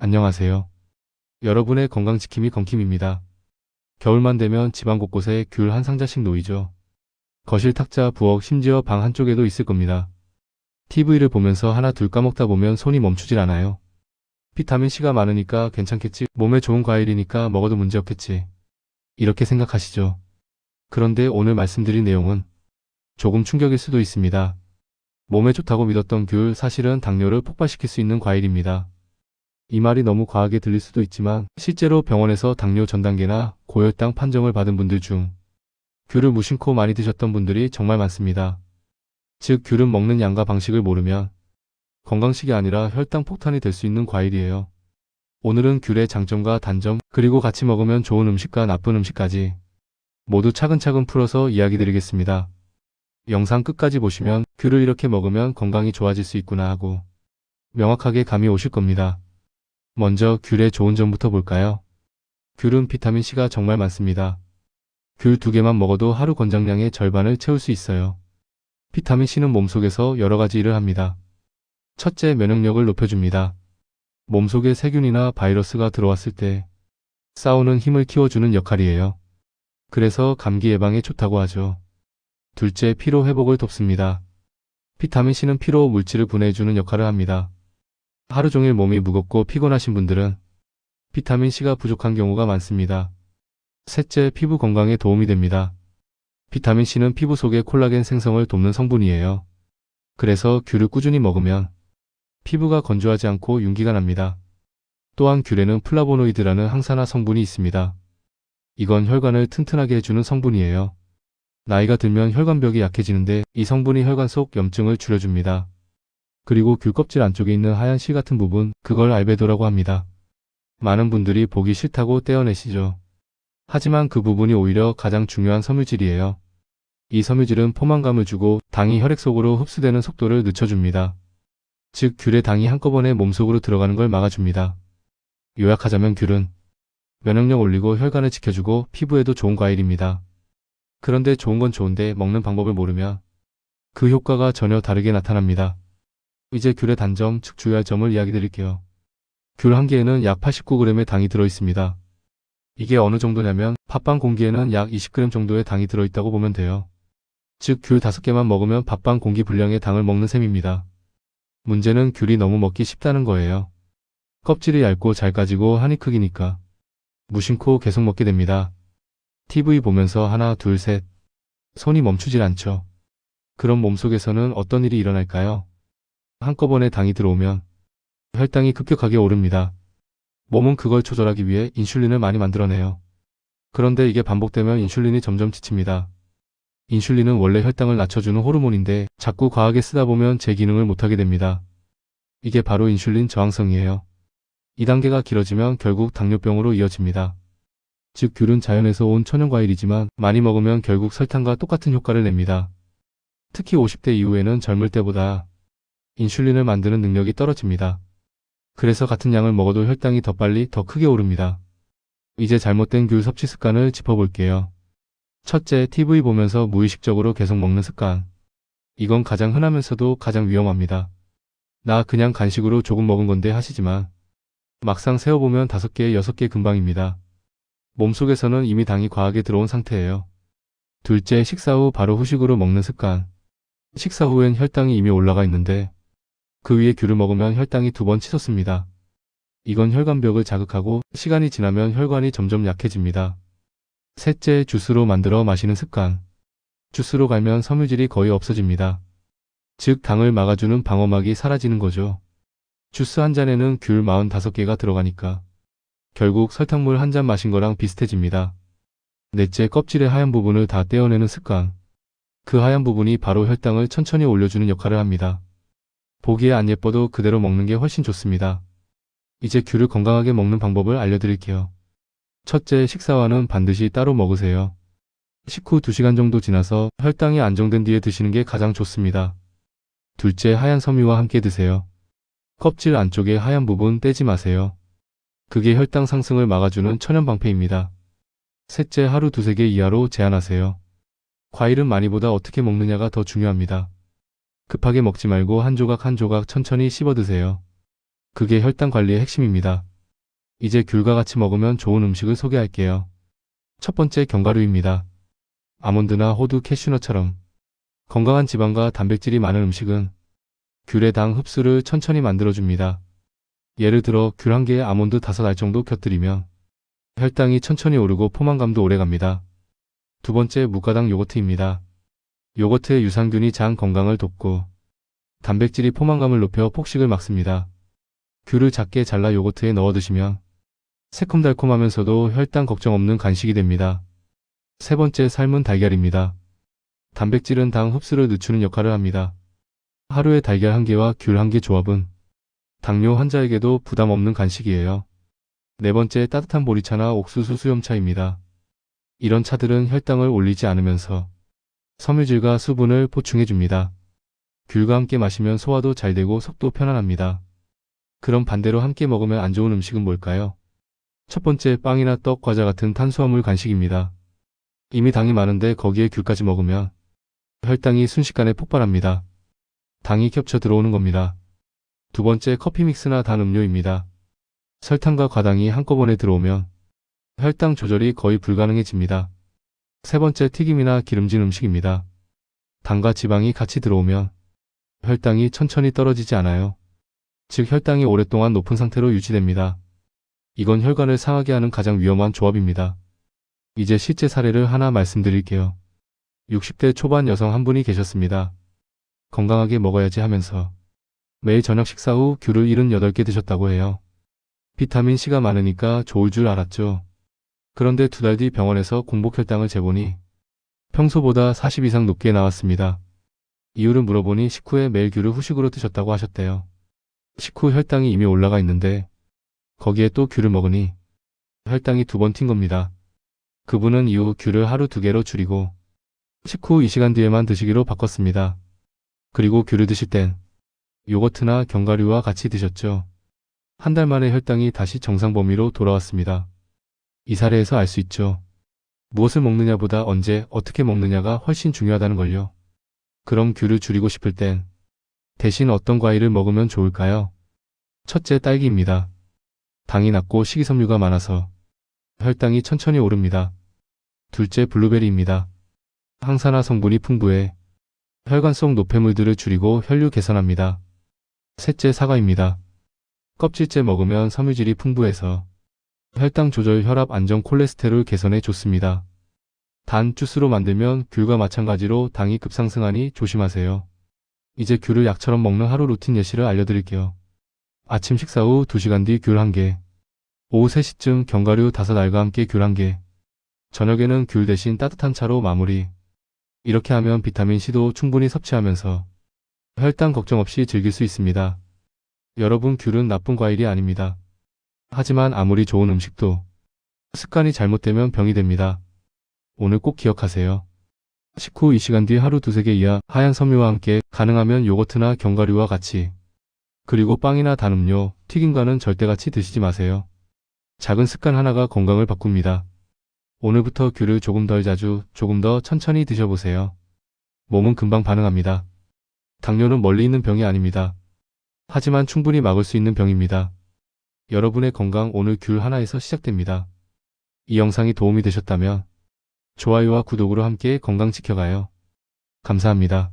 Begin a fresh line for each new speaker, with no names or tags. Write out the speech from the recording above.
안녕하세요. 여러분의 건강지킴이 건킴입니다. 겨울만 되면 집안 곳곳에 귤 한 상자씩 놓이죠. 거실 탁자, 부엌, 심지어 방 한쪽에도 있을 겁니다. TV를 보면서 하나 둘 까먹다 보면 손이 멈추질 않아요. 비타민C가 많으니까 괜찮겠지, 몸에 좋은 과일이니까 먹어도 문제없겠지, 이렇게 생각하시죠. 그런데 오늘 말씀드릴 내용은 조금 충격일 수도 있습니다. 몸에 좋다고 믿었던 귤, 사실은 당뇨를 폭발시킬 수 있는 과일입니다. 이 말이 너무 과하게 들릴 수도 있지만 실제로 병원에서 당뇨 전 단계나 고혈당 판정을 받은 분들 중 귤을 무심코 많이 드셨던 분들이 정말 많습니다. 즉, 귤은 먹는 양과 방식을 모르면 건강식이 아니라 혈당 폭탄이 될 수 있는 과일이에요. 오늘은 귤의 장점과 단점, 그리고 같이 먹으면 좋은 음식과 나쁜 음식까지 모두 차근차근 풀어서 이야기 드리겠습니다. 영상 끝까지 보시면 귤을 이렇게 먹으면 건강이 좋아질 수 있구나 하고 명확하게 감이 오실 겁니다. 먼저 귤의 좋은 점부터 볼까요? 귤은 비타민C가 정말 많습니다. 귤 2개만 먹어도 하루 권장량의 절반을 채울 수 있어요. 비타민C는 몸속에서 여러가지 일을 합니다. 첫째, 면역력을 높여줍니다. 몸속에 세균이나 바이러스가 들어왔을 때 싸우는 힘을 키워주는 역할이에요. 그래서 감기 예방에 좋다고 하죠. 둘째, 피로 회복을 돕습니다. 비타민C는 피로 물질을 분해해주는 역할을 합니다. 하루 종일 몸이 무겁고 피곤하신 분들은 비타민C가 부족한 경우가 많습니다. 셋째, 피부 건강에 도움이 됩니다. 비타민C는 피부 속의 콜라겐 생성을 돕는 성분이에요. 그래서 귤을 꾸준히 먹으면 피부가 건조하지 않고 윤기가 납니다. 또한 귤에는 플라보노이드라는 항산화 성분이 있습니다. 이건 혈관을 튼튼하게 해주는 성분이에요. 나이가 들면 혈관벽이 약해지는데 이 성분이 혈관 속 염증을 줄여줍니다. 그리고 귤 껍질 안쪽에 있는 하얀 실 같은 부분, 그걸 알베도라고 합니다. 많은 분들이 보기 싫다고 떼어내시죠. 하지만 그 부분이 오히려 가장 중요한 섬유질이에요. 이 섬유질은 포만감을 주고 당이 혈액 속으로 흡수되는 속도를 늦춰줍니다. 즉, 귤의 당이 한꺼번에 몸속으로 들어가는 걸 막아줍니다. 요약하자면 귤은 면역력 올리고 혈관을 지켜주고 피부에도 좋은 과일입니다. 그런데 좋은 건 좋은데 먹는 방법을 모르면 그 효과가 전혀 다르게 나타납니다. 이제 귤의 단점, 즉 주의할 점을 이야기 드릴게요. 귤 한 개에는 약 89g의 당이 들어있습니다. 이게 어느 정도냐면 밥빵 공기에는 약 20g 정도의 당이 들어있다고 보면 돼요. 즉, 귤 5개만 먹으면 밥빵 공기 분량의 당을 먹는 셈입니다. 문제는 귤이 너무 먹기 쉽다는 거예요. 껍질이 얇고 잘 까지고 한입 크기니까 무심코 계속 먹게 됩니다. TV 보면서 하나, 둘, 셋 손이 멈추질 않죠. 그럼 몸속에서는 어떤 일이 일어날까요? 한꺼번에 당이 들어오면 혈당이 급격하게 오릅니다. 몸은 그걸 조절하기 위해 인슐린을 많이 만들어내요. 그런데 이게 반복되면 인슐린이 점점 지칩니다. 인슐린은 원래 혈당을 낮춰주는 호르몬인데 자꾸 과하게 쓰다 보면 제 기능을 못하게 됩니다. 이게 바로 인슐린 저항성이에요. 이 단계가 길어지면 결국 당뇨병으로 이어집니다. 즉, 귤은 자연에서 온 천연과일이지만 많이 먹으면 결국 설탕과 똑같은 효과를 냅니다. 특히 50대 이후에는 젊을 때보다 인슐린을 만드는 능력이 떨어집니다. 그래서 같은 양을 먹어도 혈당이 더 빨리 더 크게 오릅니다. 이제 잘못된 귤 섭취 습관을 짚어볼게요. 첫째, TV 보면서 무의식적으로 계속 먹는 습관. 이건 가장 흔하면서도 가장 위험합니다. 나 그냥 간식으로 조금 먹은 건데 하시지만 막상 세어보면 5개, 6개 금방입니다. 몸속에서는 이미 당이 과하게 들어온 상태예요. 둘째, 식사 후 바로 후식으로 먹는 습관. 식사 후엔 혈당이 이미 올라가 있는데 그 위에 귤을 먹으면 혈당이 2번 치솟습니다. 이건 혈관벽을 자극하고 시간이 지나면 혈관이 점점 약해집니다. 셋째, 주스로 만들어 마시는 습관. 주스로 갈면 섬유질이 거의 없어집니다. 즉, 당을 막아주는 방어막이 사라지는 거죠. 주스 한 잔에는 귤 45개가 들어가니까 결국 설탕물 한 잔 마신 거랑 비슷해집니다. 넷째, 껍질의 하얀 부분을 다 떼어내는 습관. 그 하얀 부분이 바로 혈당을 천천히 올려주는 역할을 합니다. 보기에 안 예뻐도 그대로 먹는 게 훨씬 좋습니다. 이제 귤을 건강하게 먹는 방법을 알려드릴게요. 첫째, 식사와는 반드시 따로 먹으세요. 식후 2시간 정도 지나서 혈당이 안정된 뒤에 드시는 게 가장 좋습니다. 둘째, 하얀 섬유와 함께 드세요. 껍질 안쪽의 하얀 부분 떼지 마세요. 그게 혈당 상승을 막아주는 천연 방패입니다. 셋째, 하루 2-3개 이하로 제한하세요. 과일은 많이보다 어떻게 먹느냐가 더 중요합니다. 급하게 먹지 말고 한 조각 한 조각 천천히 씹어 드세요. 그게 혈당 관리의 핵심입니다. 이제 귤과 같이 먹으면 좋은 음식을 소개할게요. 첫 번째 견과류입니다. 아몬드나 호두, 캐슈넛처럼 건강한 지방과 단백질이 많은 음식은 귤의 당 흡수를 천천히 만들어줍니다. 예를 들어 귤 한 개에 아몬드 5알 정도 곁들이면 혈당이 천천히 오르고 포만감도 오래갑니다. 두 번째 무가당 요거트입니다. 요거트의 유산균이 장 건강을 돕고 단백질이 포만감을 높여 폭식을 막습니다. 귤을 작게 잘라 요거트에 넣어 드시면 새콤달콤하면서도 혈당 걱정 없는 간식이 됩니다. 세 번째 삶은 달걀입니다. 단백질은 당 흡수를 늦추는 역할을 합니다. 하루에 달걀 1개와 귤 1개 조합은 당뇨 환자에게도 부담 없는 간식이에요. 네 번째 따뜻한 보리차나 옥수수 수염차입니다. 이런 차들은 혈당을 올리지 않으면서 섬유질과 수분을 보충해줍니다. 귤과 함께 마시면 소화도 잘 되고 속도 편안합니다. 그럼 반대로 함께 먹으면 안 좋은 음식은 뭘까요? 첫 번째 빵이나 떡, 과자 같은 탄수화물 간식입니다. 이미 당이 많은데 거기에 귤까지 먹으면 혈당이 순식간에 폭발합니다. 당이 겹쳐 들어오는 겁니다. 두 번째 커피 믹스나 단 음료입니다. 설탕과 과당이 한꺼번에 들어오면 혈당 조절이 거의 불가능해집니다. 세 번째 튀김이나 기름진 음식입니다. 당과 지방이 같이 들어오면 혈당이 천천히 떨어지지 않아요. 즉 혈당이 오랫동안 높은 상태로 유지됩니다. 이건 혈관을 상하게 하는 가장 위험한 조합입니다. 이제 실제 사례를 하나 말씀드릴게요. 60대 초반 여성 한 분이 계셨습니다. 건강하게 먹어야지 하면서 매일 저녁 식사 후 귤을 78개 드셨다고 해요. 비타민C가 많으니까 좋을 줄 알았죠. 그런데 2달 뒤 병원에서 공복 혈당을 재보니 평소보다 40 이상 높게 나왔습니다. 이유를 물어보니 식후에 매일 귤을 후식으로 드셨다고 하셨대요. 식후 혈당이 이미 올라가 있는데 거기에 또 귤을 먹으니 혈당이 2번 튄 겁니다. 그분은 이후 귤을 하루 2개로 줄이고 식후 2시간 뒤에만 드시기로 바꿨습니다. 그리고 귤을 드실 땐 요거트나 견과류와 같이 드셨죠. 한 달 만에 혈당이 다시 정상 범위로 돌아왔습니다. 이 사례에서 알 수 있죠. 무엇을 먹느냐보다 언제, 어떻게 먹느냐가 훨씬 중요하다는 걸요. 그럼 귤을 줄이고 싶을 땐 대신 어떤 과일을 먹으면 좋을까요? 첫째 딸기입니다. 당이 낮고 식이섬유가 많아서 혈당이 천천히 오릅니다. 둘째 블루베리입니다. 항산화 성분이 풍부해 혈관 속 노폐물들을 줄이고 혈류 개선합니다. 셋째 사과입니다. 껍질째 먹으면 섬유질이 풍부해서 혈당 조절, 혈압 안정, 콜레스테롤 개선에 좋습니다. 단 주스로 만들면 귤과 마찬가지로 당이 급상승하니 조심하세요. 이제 귤을 약처럼 먹는 하루 루틴 예시를 알려드릴게요. 아침 식사 후 2시간 뒤 귤 1개, 오후 3시쯤 견과류 5알과 함께 귤 1개, 저녁에는 귤 대신 따뜻한 차로 마무리. 이렇게 하면 비타민C도 충분히 섭취하면서 혈당 걱정 없이 즐길 수 있습니다. 여러분, 귤은 나쁜 과일이 아닙니다. 하지만 아무리 좋은 음식도 습관이 잘못되면 병이 됩니다. 오늘 꼭 기억하세요. 식후 2시간 뒤 하루 2-3개 이하 하얀 섬유와 함께, 가능하면 요거트나 견과류와 같이. 그리고 빵이나 단 음료, 튀김과는 절대 같이 드시지 마세요. 작은 습관 하나가 건강을 바꿉니다. 오늘부터 귤을 조금 덜 자주, 조금 더 천천히 드셔보세요. 몸은 금방 반응합니다. 당뇨는 멀리 있는 병이 아닙니다. 하지만 충분히 막을 수 있는 병입니다. 여러분의 건강 오늘 귤 하나에서 시작됩니다. 이 영상이 도움이 되셨다면 좋아요와 구독으로 함께 건강 지켜가요. 감사합니다.